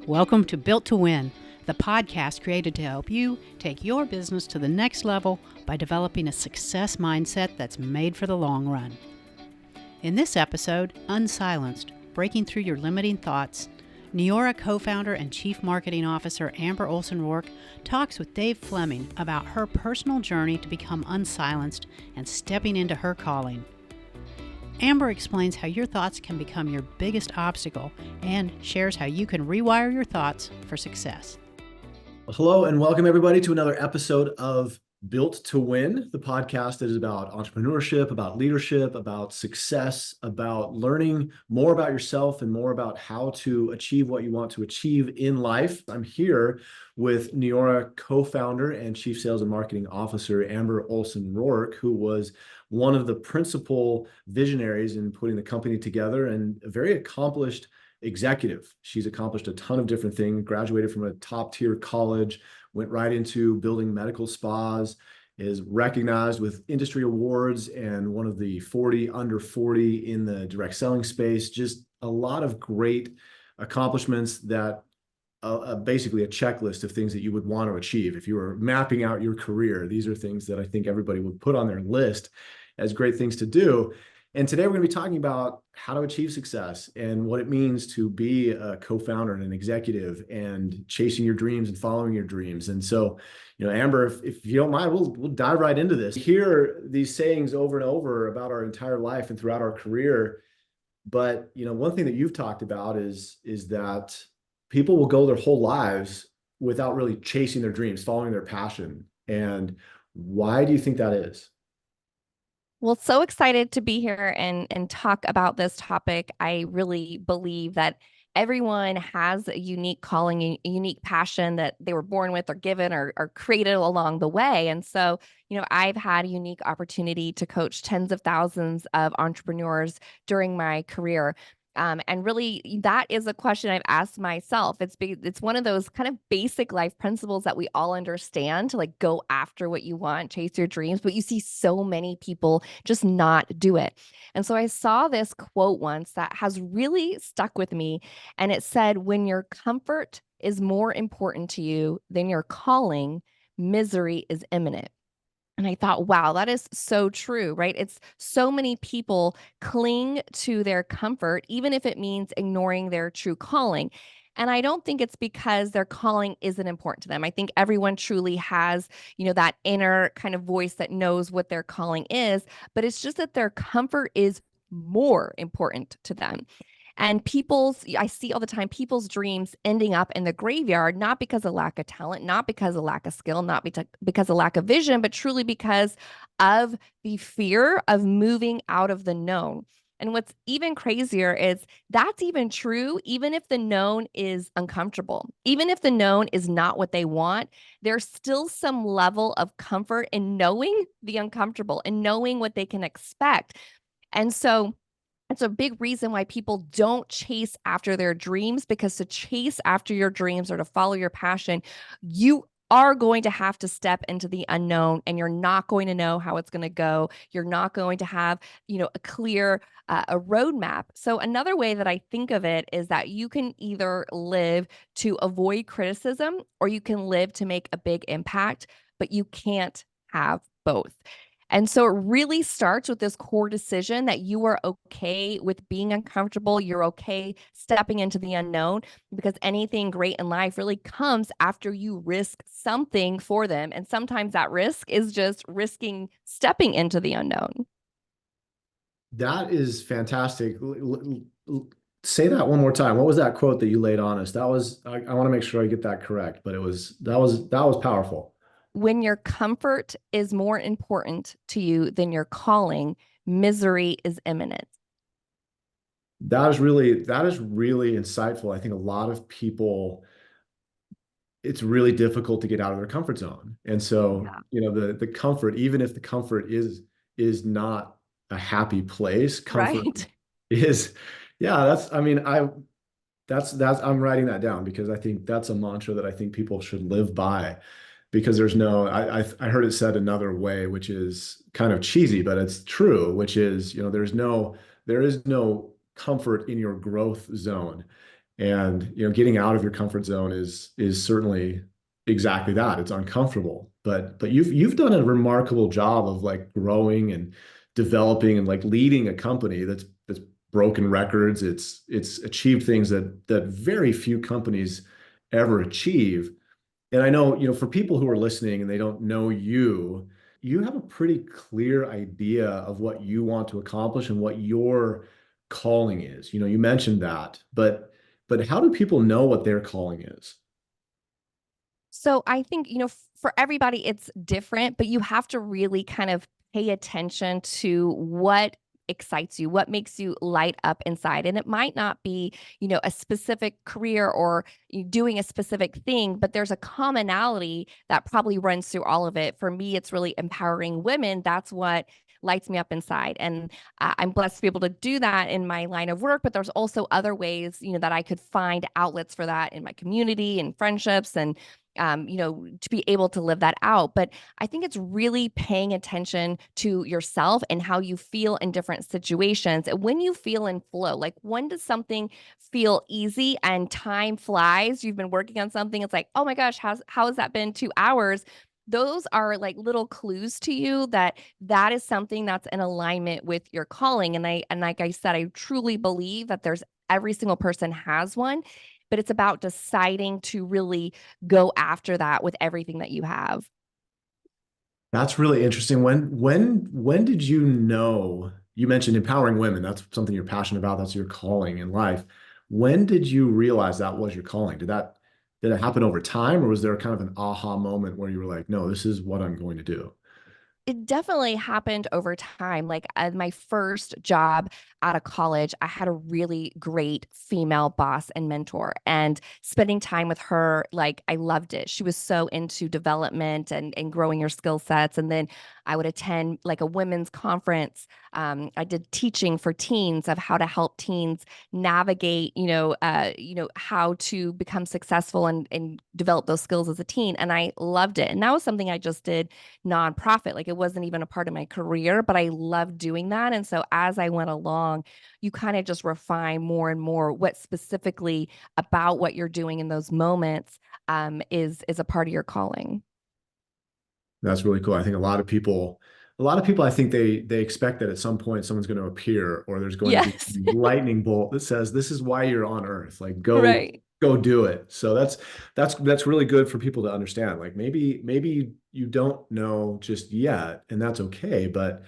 Welcome to Built to Win, the podcast created to help you take your business to the next level by developing a success mindset that's made for the long run. In this episode, Unsilenced, Breaking Through Your Limiting Thoughts, Neora co-founder and chief marketing officer Amber Olson Rourke talks with Dave Fleming about her personal journey to become unsilenced and stepping into her calling. Amber explains how your thoughts can become your biggest obstacle and shares how you can rewire your thoughts for success. Hello and welcome everybody to another episode of Built to Win, the podcast that is about entrepreneurship, about leadership, about success, about learning more about yourself and more about how to achieve what you want to achieve in life. I'm here with Neora co-founder and chief sales and marketing officer, Amber Olson Rourke, who was one of the principal visionaries in putting the company together and a very accomplished executive. She's accomplished a ton of different things, graduated from a top tier college, went right into building medical spas, is recognized with industry awards and one of the 40 under 40 in the direct selling space. Just a lot of great accomplishments that basically a checklist of things that you would want to achieve. If you were mapping out your career, these are things that I think everybody would put on their list as great things to do. And today we're going to be talking about how to achieve success and what it means to be a co-founder and an executive and chasing your dreams and following your dreams. And so, Amber, if you don't mind, we'll dive right into this. We hear these sayings over and over about our entire life and throughout our career. But, one thing that you've talked about is that people will go their whole lives without really chasing their dreams, following their passion. And why do you think that is? Well, so excited to be here and talk about this topic. I really believe that everyone has a unique calling, a unique passion that they were born with or given or created along the way. And so, I've had a unique opportunity to coach tens of thousands of entrepreneurs during my career. And really, that is a question I've asked myself. It's one of those kind of basic life principles that we all understand to go after what you want, chase your dreams, but you see so many people just not do it. And so I saw this quote once that has really stuck with me. And it said, when your comfort is more important to you than your calling, misery is imminent. And I thought, wow, that is so true, right? It's so many people cling to their comfort, even if it means ignoring their true calling. And I don't think it's because their calling isn't important to them. I think everyone truly has, that inner kind of voice that knows what their calling is, but it's just that their comfort is more important to them. And I see all the time, people's dreams ending up in the graveyard, not because of lack of talent, not because of lack of skill, not because of lack of vision, but truly because of the fear of moving out of the known. And what's even crazier is that's even true, even if the known is uncomfortable, even if the known is not what they want, there's still some level of comfort in knowing the uncomfortable and knowing what they can expect. And so it's a big reason why people don't chase after their dreams, because to chase after your dreams or to follow your passion, you are going to have to step into the unknown, and you're not going to know how it's going to go. You're not going to have, a clear a roadmap. So another way that I think of it is that you can either live to avoid criticism or you can live to make a big impact, but you can't have both. And so it really starts with this core decision that you are okay with being uncomfortable. You're okay stepping into the unknown, because anything great in life really comes after you risk something for them. And sometimes that risk is just risking stepping into the unknown. That is fantastic. Say that one more time. What was that quote that you laid on us? I want to make sure I get that correct, but that was powerful. When your comfort is more important to you than your calling, misery is imminent. That is really insightful. I think a lot of people, it's really difficult to get out of their comfort zone. And so, the comfort, even if the comfort is not a happy place, comfort right. is, I'm writing that down because I think that's a mantra that I think people should live by. Because I heard it said another way, which is kind of cheesy, but it's true, which is, there is no comfort in your growth zone. And getting out of your comfort zone is certainly exactly that. It's uncomfortable, but you've done a remarkable job of like growing and developing and like leading a company that's broken records. It's achieved things that very few companies ever achieve. And I know, for people who are listening and they don't know you, you have a pretty clear idea of what you want to accomplish and what your calling is. You mentioned that, but how do people know what their calling is? So I think, for everybody, it's different, but you have to really kind of pay attention to what excites you, what makes you light up inside. And it might not be, a specific career or you doing a specific thing, but there's a commonality that probably runs through all of it. For me, it's really empowering women. That's what lights me up inside. And I'm blessed to be able to do that in my line of work, but there's also other ways, that I could find outlets for that in my community and friendships and to be able to live that out. But I think it's really paying attention to yourself and how you feel in different situations. And when you feel in flow, like when does something feel easy and time flies? You've been working on something. It's like, oh my gosh, how has that been 2 hours? Those are like little clues to you that that is something that's in alignment with your calling. And like I said, I truly believe that there's every single person has one, but it's about deciding to really go after that with everything that you have. That's really interesting. When did you know? You mentioned empowering women. That's something you're passionate about. That's your calling in life. When did you realize that was your calling? Did it happen over time, or was there kind of an aha moment where you were like, no, this is what I'm going to do? It definitely happened over time. Like my first job out of college, I had a really great female boss and mentor, and spending time with her, like I loved it. She was so into development and growing your skill sets. And then I would attend like a women's conference. I did teaching for teens of how to help teens navigate, how to become successful and develop those skills as a teen. And I loved it. And that was something I just did nonprofit. Like it wasn't even a part of my career, but I loved doing that. And so as I went along, you kind of just refine more and more what specifically about what you're doing in those moments is a part of your calling. That's really cool. I think a lot of people, I think they expect that at some point someone's going to appear or there's going to be Yes. a lightning bolt that says, this is why you're on Earth. Like Right. go do it. So that's really good for people to understand. Like maybe you don't know just yet, and that's okay, but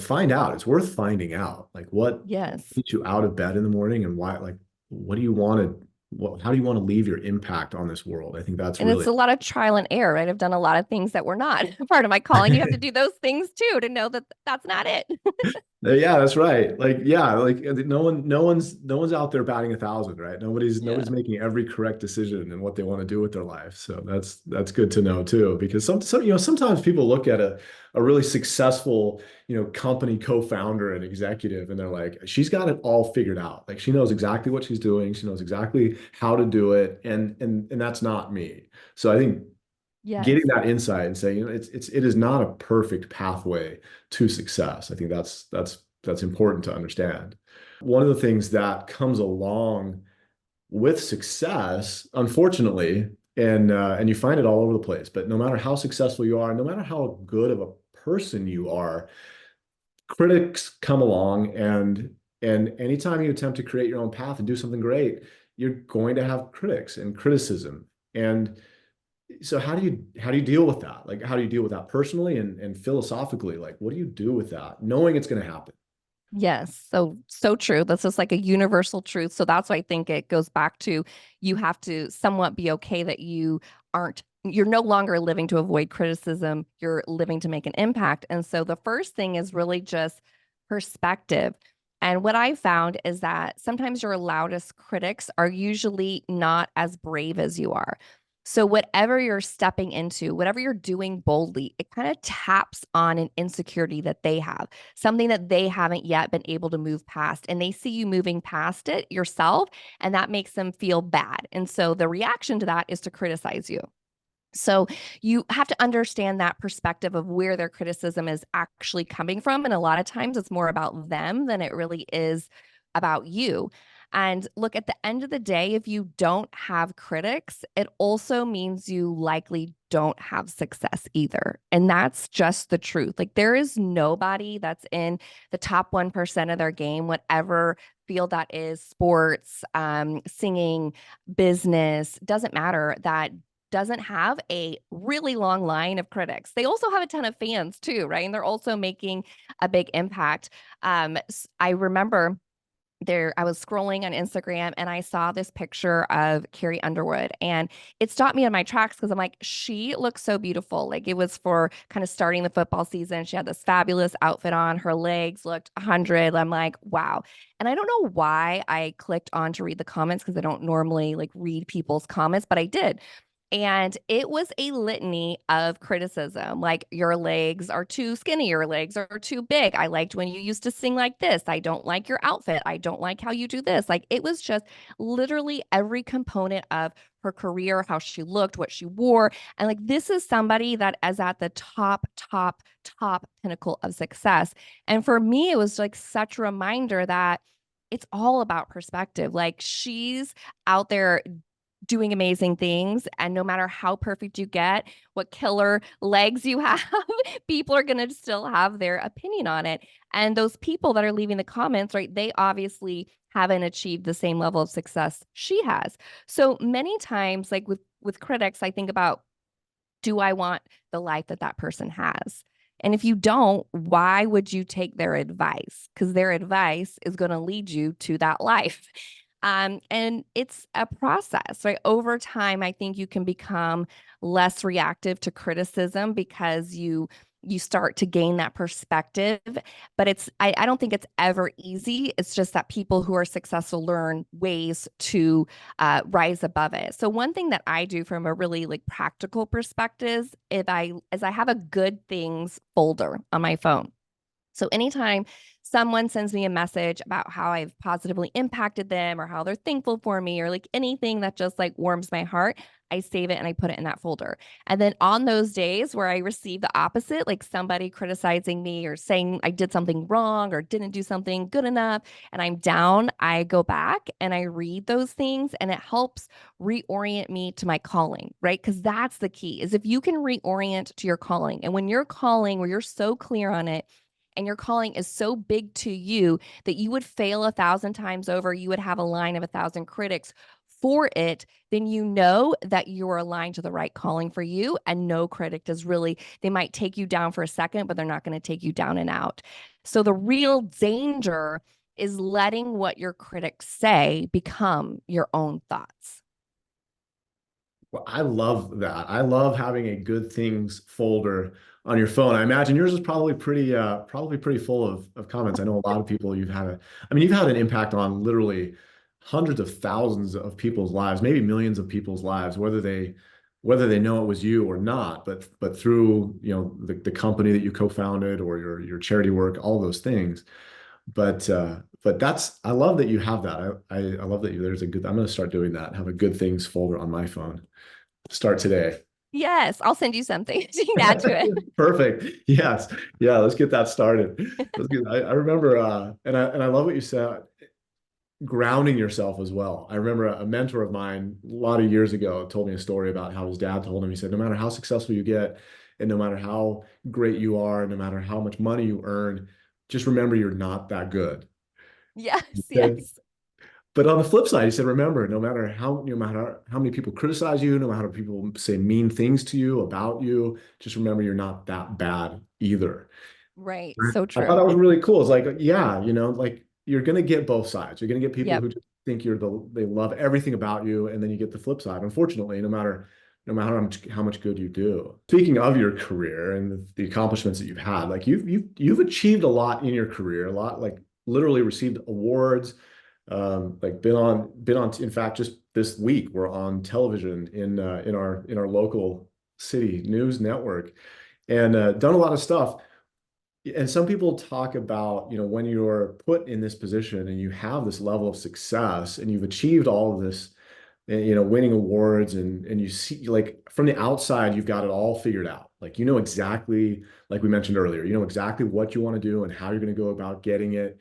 find out. It's worth finding out. Like what Yes. gets you out of bed in the morning and why, like what do you want to how do you want to leave your impact on this world? I think that's And really it's a lot of trial and error, right? I've done a lot of things that were not part of my calling. You have to do those things too to know that that's not it. Yeah, that's right. Like, yeah, like no one's out there batting 1,000, right? Nobody's Yeah. making every correct decision in what they want to do with their life. So that's good to know too, because sometimes people look at a really successful, company co-founder and executive, and they're like, she's got it all figured out. Like she knows exactly what she's doing. She knows exactly how to do it. And that's not me. So I think Yes. getting that insight and saying, it is not a perfect pathway to success. I think that's important to understand. One of the things that comes along with success, unfortunately, and you find it all over the place, but no matter how successful you are, no matter how good of a person you are, critics come along and anytime you attempt to create your own path and do something great, you're going to have critics and criticism. And so how do you deal with that? Like how do you deal with that personally and philosophically? Like what do you do with that, knowing it's going to happen? Yes. So true. That's just like a universal truth. So that's why I think it goes back to you have to somewhat be okay that you're no longer living to avoid criticism. You're living to make an impact. And so the first thing is really just perspective. And what I found is that sometimes your loudest critics are usually not as brave as you are. So, whatever you're stepping into, whatever you're doing boldly, it kind of taps on an insecurity that they have, something that they haven't yet been able to move past. And they see you moving past it yourself, and that makes them feel bad. And so, the reaction to that is to criticize you. So you have to understand that perspective of where their criticism is actually coming from. And a lot of times it's more about them than it really is about you. And look, at the end of the day, if you don't have critics, it also means you likely don't have success either. And that's just the truth. Like, there is nobody that's in the top 1% of their game, whatever field that is, sports, singing, business, doesn't matter, that doesn't have a really long line of critics. They also have a ton of fans too, right? And they're also making a big impact. I remember I was scrolling on Instagram and I saw this picture of Carrie Underwood, and it stopped me in my tracks because I'm like, she looks so beautiful. Like, it was for kind of starting the football season. She had this fabulous outfit on. Her legs looked 100. I'm like, wow. And I don't know why I clicked on to read the comments, because I don't normally like read people's comments, but I did. And it was a litany of criticism, like, your legs are too skinny, your legs are too big. I liked when you used to sing like this. I don't like your outfit. I don't like how you do this. Like, it was just literally every component of her career, how she looked, what she wore. And like, this is somebody that is at the top pinnacle of success. And for me, it was like such a reminder that it's all about perspective. Like, she's out there doing amazing things. And no matter how perfect you get, what killer legs you have, people are going to still have their opinion on it. And those people that are leaving the comments, right, they obviously haven't achieved the same level of success she has. So many times, like with critics, I think about, do I want the life that that person has? And if you don't, why would you take their advice? Because their advice is going to lead you to that life. And it's a process, right? Over time, I think you can become less reactive to criticism because you start to gain that perspective. But I don't think it's ever easy. It's just that people who are successful learn ways to rise above it. So one thing that I do from a really like practical perspective, is I have a good things folder on my phone. So anytime someone sends me a message about how I've positively impacted them or how they're thankful for me or like anything that just like warms my heart, I save it and I put it in that folder. And then on those days where I receive the opposite, like somebody criticizing me or saying I did something wrong or didn't do something good enough and I'm down, I go back and I read those things, and it helps reorient me to my calling, right? Because that's the key, is if you can reorient to your calling. And when you're calling, where you're so clear on it, and your calling is so big to you that you would fail 1,000 times over, you would have a line of 1,000 critics for it, then you know that you're aligned to the right calling for you. And no critic does really, they might take you down for a second, but they're not going to take you down and out. So the real danger is letting what your critics say become your own thoughts. Well, I love that. I love having a good things folder on your phone. I imagine yours is probably pretty full of comments. I know a lot of people you've had an impact on literally hundreds of thousands of people's lives, maybe millions of people's lives, whether they know it was you or not, but through, the company that you co-founded or your charity work, all those things. But I love that you have that. I love that I'm going to start doing that. Have a good things folder on my phone. Start today. Yes, I'll send you something so you can add to it. Perfect. Yes. Yeah, let's get that started. I remember, and I love what you said, grounding yourself as well. I remember a mentor of mine a lot of years ago told me a story about how his dad told him, he said, no matter how successful you get, and no matter how great you are, no matter how much money you earn, just remember you're not that good. Yes, And yes. But on the flip side, he said, remember, no matter how many people criticize you, no matter how people say mean things to you about you, just remember you're not that bad either. Right. So I thought true. that was really cool. It's like, yeah, like you're gonna get both sides. You're gonna get people Yep. who just think they love everything about you, and then you get the flip side. Unfortunately, no matter how much good you do. Speaking of your career and the accomplishments that you've had, like you've achieved a lot in your career, a lot, like literally received awards, like been on, in fact, just this week we're on television in our local city news network, and done a lot of stuff. And some people talk about, when you're put in this position and you have this level of success and you've achieved all of this, winning awards, and you see, like, from the outside you've got it all figured out, like, exactly, like we mentioned earlier, exactly what you want to do and how you're going to go about getting it.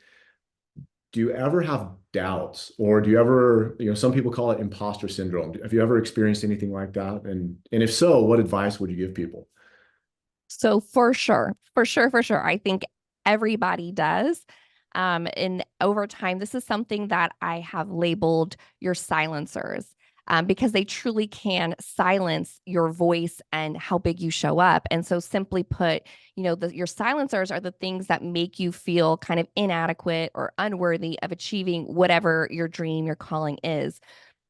do you ever have doubts, or do you ever, some people call it imposter syndrome. Have you ever experienced anything like that? And if so, what advice would you give people? So for sure, I think everybody does. And over time, this is something that I have labeled your silencers, because they truly can silence your voice and how big you show up. And so simply put, your silencers are the things that make you feel kind of inadequate or unworthy of achieving whatever your dream, your calling is.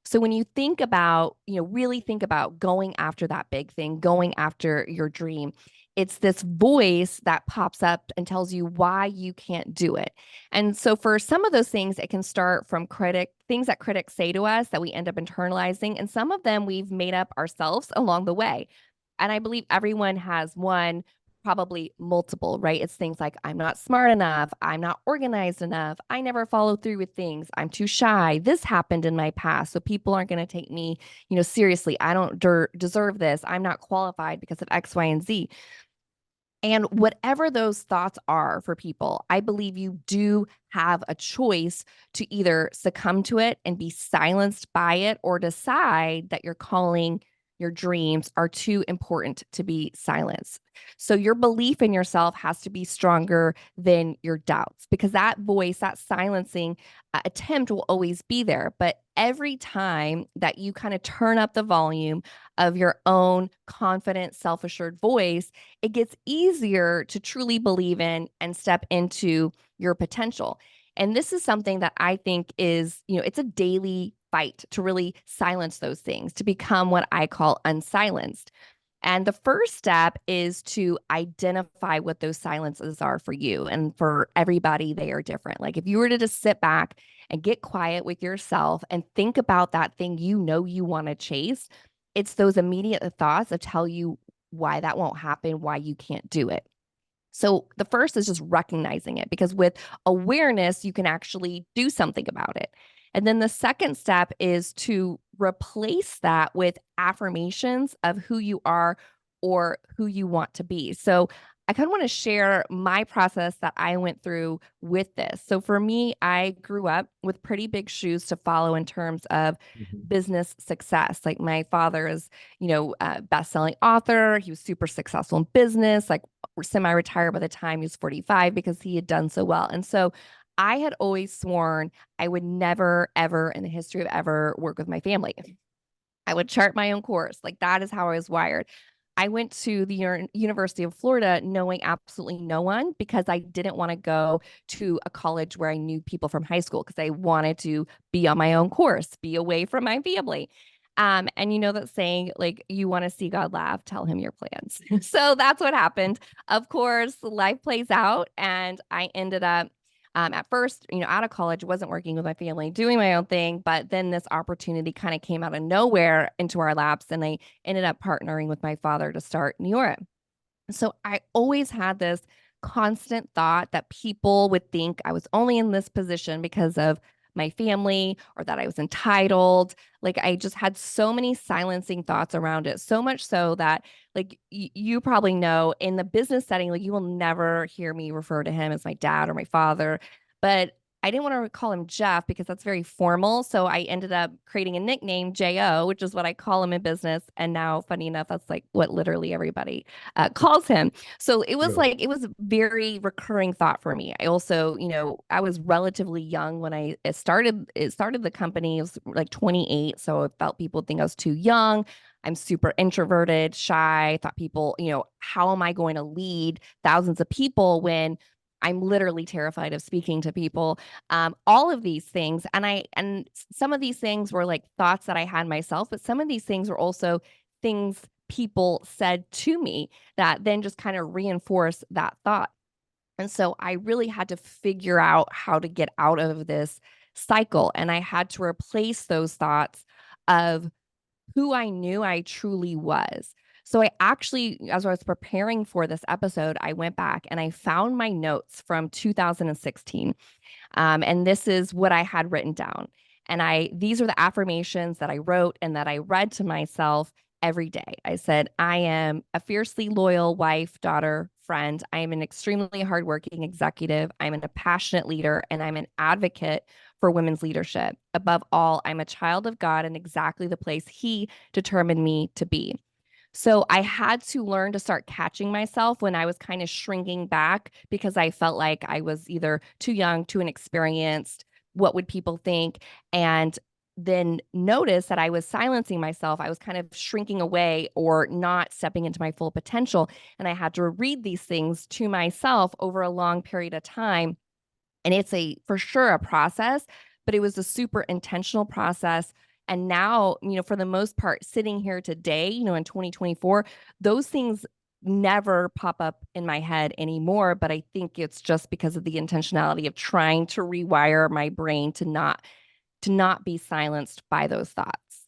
So when you think about, really think about going after that big thing, going after your dream, it's this voice that pops up and tells you why you can't do it. And so for some of those things, it can start from things that critics say to us that we end up internalizing. And some of them we've made up ourselves along the way. And I believe everyone has one, probably multiple, right? It's things like, I'm not smart enough. I'm not organized enough. I never follow through with things. I'm too shy. This happened in my past. So people aren't going to take me, seriously. I don't deserve this. I'm not qualified because of X, Y, and Z. And whatever those thoughts are for people, I believe you do have a choice to either succumb to it and be silenced by it, or decide that your calling, your dreams are too important to be silenced. So your belief in yourself has to be stronger than your doubts, because that voice, that silencing attempt will always be there. But every time that you kind of turn up the volume of your own confident, self-assured voice, it gets easier to truly believe in and step into your potential. And this is something that I think is, it's a daily fight to really silence those things, to become what I call unsilenced. And the first step is to identify what those silences are for you. And for everybody, they are different. Like if you were to just sit back and get quiet with yourself and think about that thing you want to chase, it's those immediate thoughts that tell you why that won't happen, why you can't do it. So the first is just recognizing it, because with awareness, you can actually do something about it. And then the second step is to replace that with affirmations of who you are or who you want to be. So I kind of want to share my process that I went through with this. So for me, I grew up with pretty big shoes to follow in terms of Mhm. business success. Like my father is, a best-selling author. He was super successful in business, like semi-retired by the time he was 45 because he had done so well. And so I had always sworn I would never, ever in the history of ever work with my family. I would chart my own course. Like that is how I was wired. I went to the University of Florida knowing absolutely no one, because I didn't want to go to a college where I knew people from high school, because I wanted to be on my own course, be away from my family. And you know that saying, like, you want to see God laugh, tell him your plans. So that's what happened. Of course, life plays out, and I ended up at first, out of college, wasn't working with my family, doing my own thing. But then this opportunity kind of came out of nowhere into our laps, and I ended up partnering with my father to start Neora. So I always had this constant thought that people would think I was only in this position because of my family, or that I was entitled. Like I just had so many silencing thoughts around it, so much so that, like, you probably know, in the business setting, like, you will never hear me refer to him as my dad or my father. But I didn't want to call him Jeff because that's very formal. So I ended up creating a nickname, J.O., which is what I call him in business. And now, funny enough, that's like what literally everybody calls him. So it was Really? like, it was a very recurring thought for me. I also, I was relatively young when it started the company. It was like 28. So I felt people think I was too young. I'm super introverted, shy. Thought people, how am I going to lead thousands of people when I'm literally terrified of speaking to people? All of these things. And some of these things were like thoughts that I had myself, but some of these things were also things people said to me that then just kind of reinforce that thought. And so I really had to figure out how to get out of this cycle. And I had to replace those thoughts of who I knew I truly was. So I actually, as I was preparing for this episode, I went back and I found my notes from 2016. And this is what I had written down. And these are the affirmations that I wrote and that I read to myself every day. I said, I am a fiercely loyal wife, daughter, friend. I am an extremely hardworking executive. I'm a passionate leader, and I'm an advocate for women's leadership. Above all, I'm a child of God in exactly the place He determined me to be. So I had to learn to start catching myself when I was kind of shrinking back because I felt like I was either too young, too inexperienced. What would people think? And then notice that I was silencing myself. I was kind of shrinking away or not stepping into my full potential. And I had to read these things to myself over a long period of time. And it's for sure a process, but it was a super intentional process. And now, for the most part, sitting here today, in 2024, those things never pop up in my head anymore. But I think it's just because of the intentionality of trying to rewire my brain to not be silenced by those thoughts.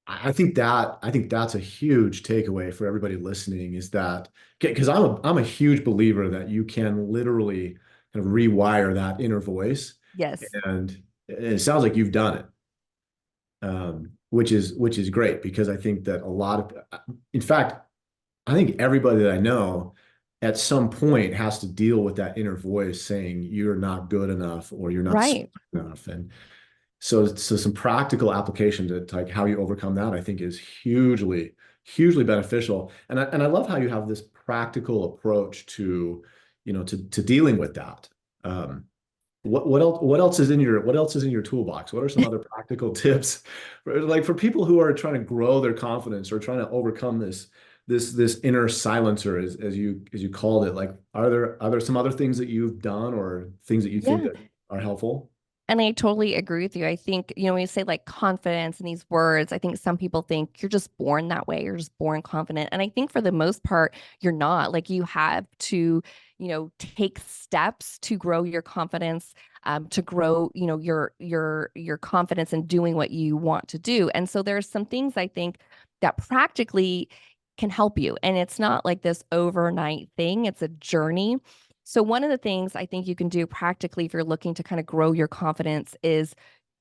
I think that's a huge takeaway for everybody listening is that because I'm a huge believer that you can literally kind of rewire that inner voice, Yes. and it sounds like you've done it, which is great because I think that in fact, I think everybody that I know at some point has to deal with that inner voice saying you're not good enough or you're not smart Right. enough, and so some practical application to like how you overcome that, I think is hugely beneficial. And I love how you have this practical approach to, to dealing with that. What else is in your toolbox? What are some other practical tips for people who are trying to grow their confidence or trying to overcome this inner silencer as you called it? Like, are there some other things that you've done or things that you think Yeah. that are helpful? And I totally agree with you. I think, when you say like confidence and these words, I think some people think you're just born that way. You're just born confident. And I think for the most part, you're not. Like you have to, take steps to grow your confidence, to grow, your confidence in doing what you want to do. And so there's some things I think that practically can help you. And it's not like this overnight thing, it's a journey. So, one of the things I think you can do practically if you're looking to kind of grow your confidence is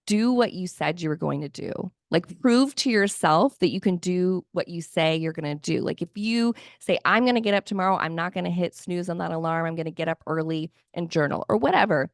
do what you said you were going to do. Like, prove to yourself that you can do what you say you're going to do. Like, if you say, I'm going to get up tomorrow, I'm not going to hit snooze on that alarm, I'm going to get up early and journal or whatever,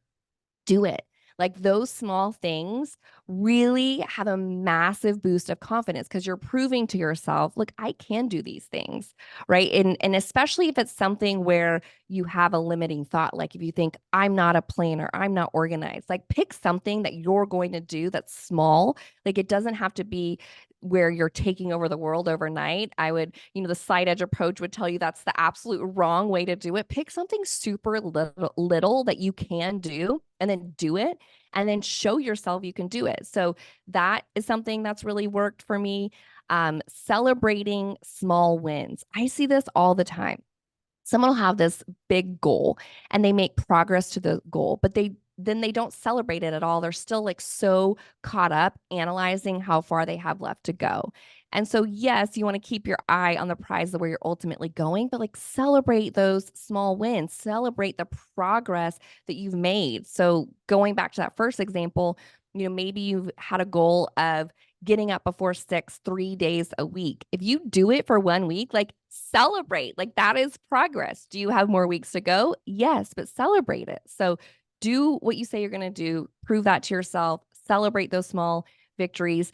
do it. Like those small things really have a massive boost of confidence because you're proving to yourself, look, I can do these things, right? And especially if it's something where you have a limiting thought, like if you think I'm not a planner, I'm not organized, like pick something that you're going to do that's small. Like it doesn't have to be where you're taking over the world overnight. I would, the side edge approach would tell you that's the absolute wrong way to do it. Pick something super little that you can do and then do it and then show yourself you can do it. So that is something that's really worked for me. Celebrating small wins. I see this all the time. Someone will have this big goal and they make progress to the goal, but they don't celebrate it at all. They're still like so caught up analyzing how far they have left to go. And so, yes, you want to keep your eye on the prize of where you're ultimately going, but like celebrate those small wins, celebrate the progress that you've made. So, going back to that first example, maybe you've had a goal of getting up before 6, 3 days a week. If you do it for 1 week, like celebrate, like that is progress. Do you have more weeks to go? Yes, but celebrate it. So do what you say you're going to do, prove that to yourself, celebrate those small victories,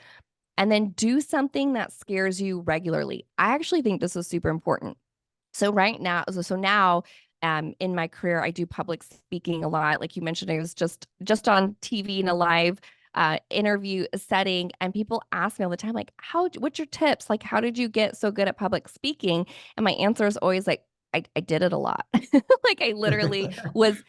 and then do something that scares you regularly. I actually think this is super important. So right now, so now in my career, I do public speaking a lot. Like you mentioned, I was just on TV in a live interview setting, and people ask me all the time, like, what's your tips? Like, how did you get so good at public speaking? And my answer is always like, I did it a lot. Like I literally was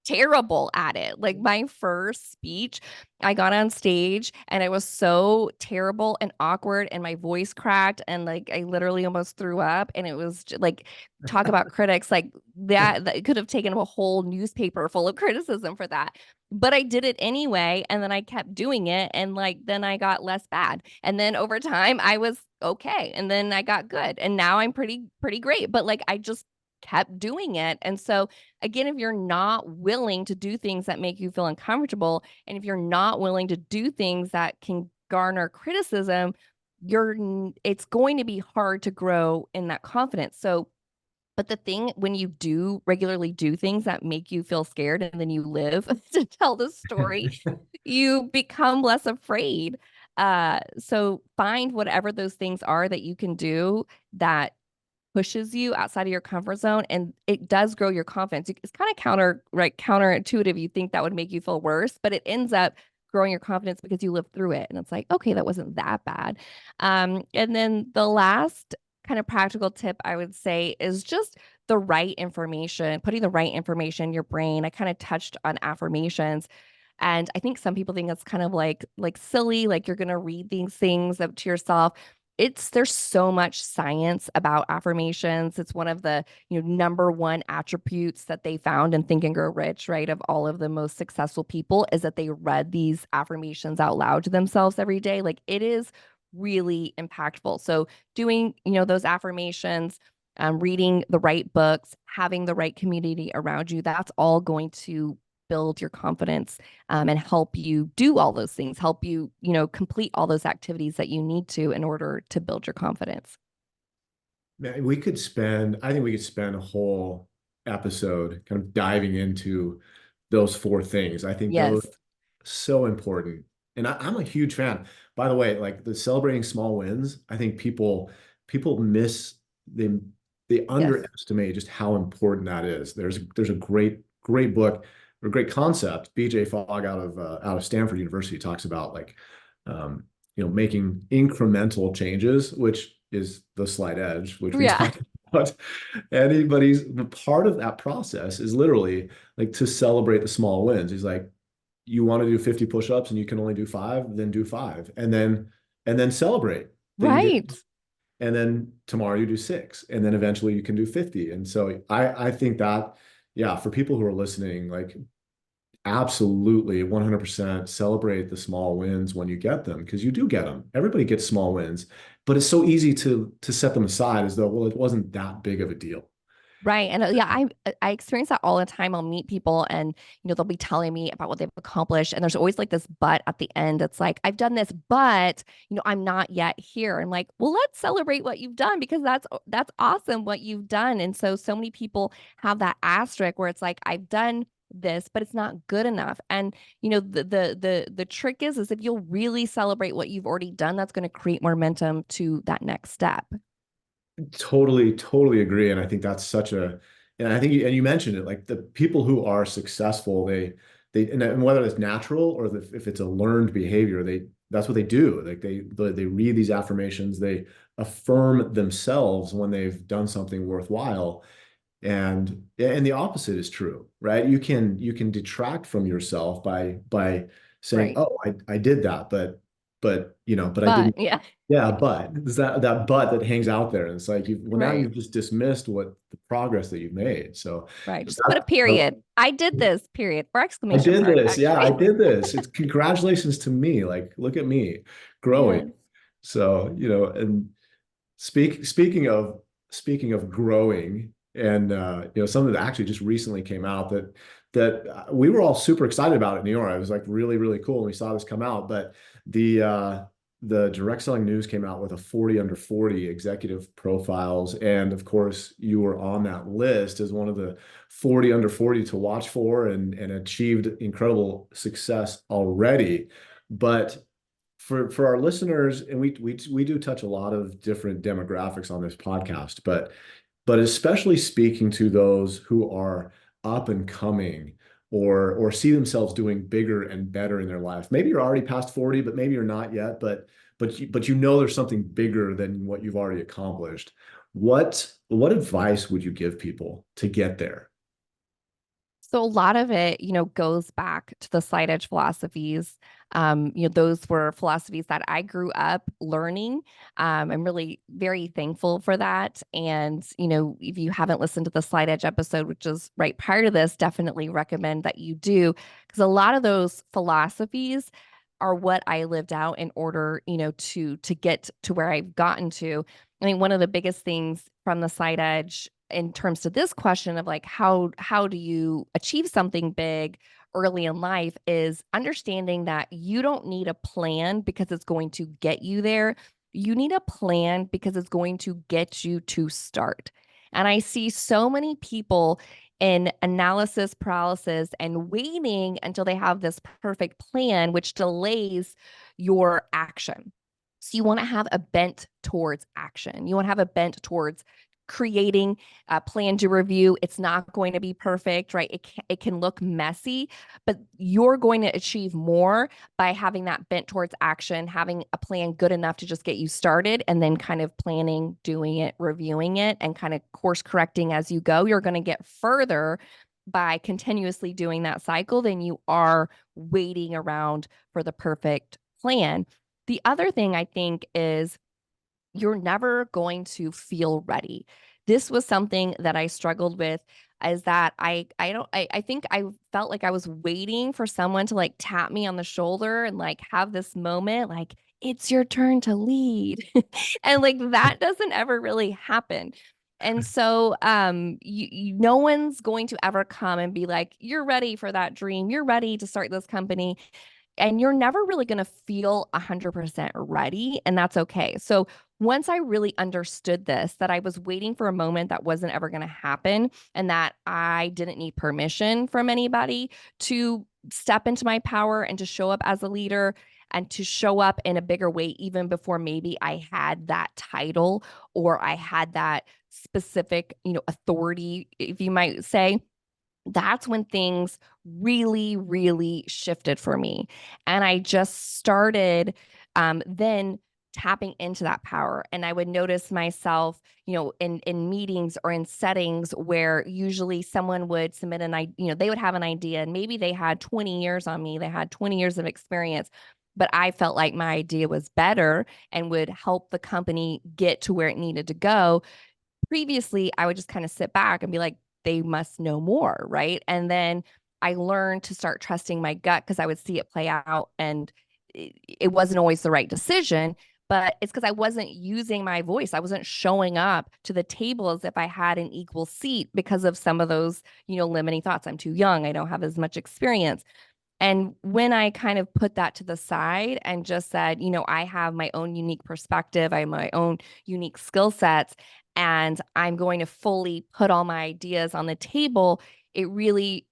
terrible at it. Like my first speech, I got on stage and I was so terrible and awkward and my voice cracked and like I literally almost threw up, and it was like, talk about critics, like that could have taken up a whole newspaper full of criticism for that. But I did it anyway, and then I kept doing it, and like then I got less bad. And then over time I was okay, and then I got good. And now I'm pretty great. But like I just kept doing it. And so again, if you're not willing to do things that make you feel uncomfortable, and if you're not willing to do things that can garner criticism, it's going to be hard to grow in that confidence. So But the thing, when you do regularly do things that make you feel scared and then you live to tell the story, you become less afraid. So find whatever those things are that you can do that pushes you outside of your comfort zone, and it does grow your confidence. It's kind of counterintuitive. You think that would make you feel worse, but it ends up growing your confidence because you lived through it. And it's like, okay, that wasn't that bad. And then the last kind of practical tip I would say is just the right information, putting the right information in your brain. I kind of touched on affirmations. And I think some people think that's kind of like silly, like you're gonna read these things up to yourself. There's so much science about affirmations. It's one of the, number one attributes that they found in Think and Grow Rich, right? Of all of the most successful people is that they read these affirmations out loud to themselves every day. Like it is really impactful. So doing, those affirmations, reading the right books, having the right community around you, that's all going to build your confidence, and help you do all those things, help you, complete all those activities that you need to in order to build your confidence. Man, I think we could spend a whole episode kind of diving into those four things. I think those Yes. are so important. And I'm a huge fan. By the way, like the celebrating small wins, I think people miss them, they Yes. underestimate just how important that is. There's a great book or great concept. BJ Fogg out of Stanford University talks about like making incremental changes, which is the slight edge, which we Yeah. talked about. Anybody's part of that process is literally like to celebrate the small wins. He's like, you want to do 50 push-ups and you can only do five, then do five. And then celebrate that you did. Right. And then tomorrow you do six. And then eventually you can do 50. And so I think that, yeah, for people who are listening, like absolutely 100% celebrate the small wins when you get them, because you do get them. Everybody gets small wins, but it's so easy to set them aside as though, well, it wasn't that big of a deal. Right. And yeah, I experience that all the time. I'll meet people and, they'll be telling me about what they've accomplished. And there's always like this but at the end. It's like, I've done this, but, I'm not yet here. I'm like, well, let's celebrate what you've done, because that's awesome what you've done. And so many people have that asterisk where it's like, I've done this, but it's not good enough. And, the trick is if you'll really celebrate what you've already done, that's going to create momentum to that next step. Totally agree. And I think that's and I think you mentioned it, like the people who are successful, and whether it's natural or if it's a learned behavior, that's what they do. Like they read these affirmations, they affirm themselves when they've done something worthwhile. And the opposite is true, right? You can detract from yourself by saying, Right. oh, I did that, but I But didn't. yeah, Yeah, but there's that but that hangs out there, and it's like now right. you've just dismissed what the progress that you've made. So Right. Just put a that, period. I did this, period, or I exclamation did mark, this. Yeah, I actually. did this. It's congratulations to me. Like, look at me growing. Yes. So, and speaking of growing, and something that actually just recently came out that we were all super excited about at Neora. It was like really, really cool when we saw this come out. But the direct selling news came out with a 40 under 40 executive profiles. And of course, you were on that list as one of the 40 under 40 to watch for, and achieved incredible success already. But for our listeners, and we do touch a lot of different demographics on this podcast, but especially speaking to those who are up and coming, or see themselves doing bigger and better in their life. Maybe you're already past 40, but maybe you're not yet, but you know there's something bigger than what you've already accomplished. What advice would you give people to get there? So a lot of it, goes back to the slight edge philosophies. Those were philosophies that I grew up learning. I'm really very thankful for that. And, if you haven't listened to the slight edge episode, which is right prior to this, definitely recommend that you do, because a lot of those philosophies are what I lived out in order, to get to where I've gotten to. I mean, one of the biggest things from the slight edge in terms to this question of like how do you achieve something big early in life is understanding that you don't need a plan because it's going to get you there. You need a plan because it's going to get you to start. And I see so many people in analysis paralysis and waiting until they have this perfect plan, which delays your action. So you want to have a bent towards action. You want to have a bent towards creating a plan to review. It's not going to be perfect, right? It can look messy, but you're going to achieve more by having that bent towards action, having a plan good enough to just get you started, and then kind of planning, doing it, reviewing it, and kind of course correcting as you go. You're going to get further by continuously doing that cycle than you are waiting around for the perfect plan. The other thing I think is you're never going to feel ready. This was something that I struggled with, is that I think I felt like I was waiting for someone to like tap me on the shoulder and like have this moment like it's your turn to lead. And like that doesn't ever really happen. And so no one's going to ever come and be like, you're ready for that dream. You're ready to start this company, and you're never really going to feel 100% ready, and that's okay. So once I really understood this, that I was waiting for a moment that wasn't ever going to happen, and that I didn't need permission from anybody to step into my power and to show up as a leader and to show up in a bigger way, even before maybe I had that title or I had that specific, authority, if you might say, that's when things really, really shifted for me. And I just started then tapping into that power. And I would notice myself, in meetings or in settings where usually someone would submit they would have an idea, and maybe they had 20 years on me, they had 20 years of experience, but I felt like my idea was better and would help the company get to where it needed to go. Previously, I would just kind of sit back and be like, they must know more, right? And then I learned to start trusting my gut because I would see it play out, and it wasn't always the right decision, but it's because I wasn't using my voice. I wasn't showing up to the table as if I had an equal seat because of some of those, limiting thoughts. I'm too young. I don't have as much experience. And when I kind of put that to the side and just said, I have my own unique perspective, I have my own unique skill sets, and I'm going to fully put all my ideas on the table, it really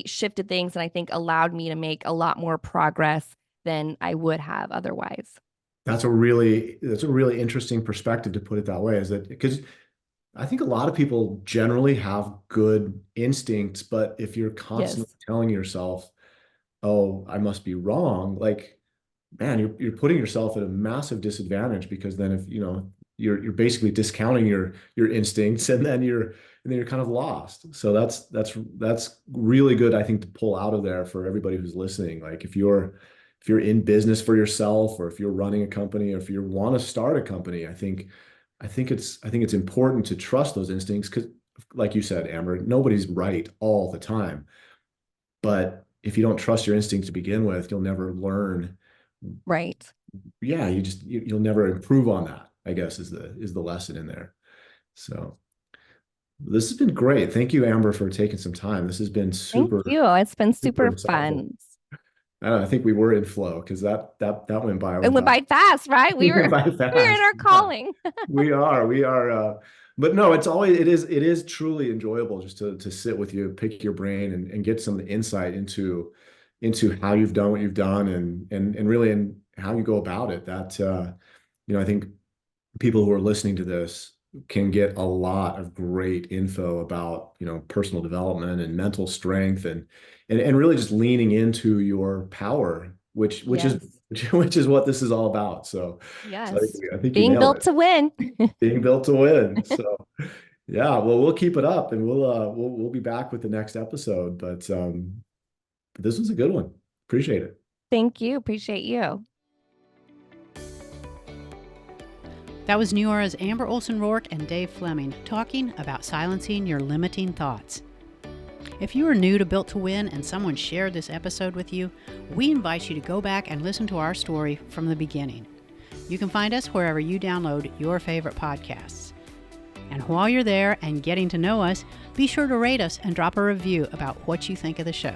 shifted things, and I think allowed me to make a lot more progress than I would have otherwise. That's a really interesting perspective to put it that way, is that because I think a lot of people generally have good instincts, but if you're constantly telling yourself, oh, I must be wrong, like, man, you're putting yourself at a massive disadvantage, because then if you're basically discounting your instincts, and then you're kind of lost. So that's really good, I think, to pull out of there for everybody who's listening. Like if you're in business for yourself, or if you're running a company, or if you want to start a company, I think it's important to trust those instincts, because like you said, Amber, nobody's right all the time. But if you don't trust your instincts to begin with, you'll never learn. Right. Yeah, you'll never improve on that, I guess, is the lesson in there. So this has been great. Thank you, Amber, for taking some time. This has been super. Thank you. It's been super insightful. fun. I think we were in flow, because that went by. It went by fast, right? We were by fast. we were in our calling. We are. But no, it is truly enjoyable just to sit with you, pick your brain, and get some insight into how you've done what you've done, and really in how you go about it. That I think people who are listening to this can get a lot of great info about personal development and mental strength, and really just leaning into your power, which is what this is all about. So yes, so I think being built to win. Being built to win. So yeah, well, we'll keep it up, and we'll be back with the next episode. But this was a good one. Appreciate it. Thank you. Appreciate you. That was Neora's Amber Olson Rourke and Dave Fleming talking about silencing your limiting thoughts. If you are new to Built to Win and someone shared this episode with you, we invite you to go back and listen to our story from the beginning. You can find us wherever you download your favorite podcasts. And while you're there and getting to know us, be sure to rate us and drop a review about what you think of the show.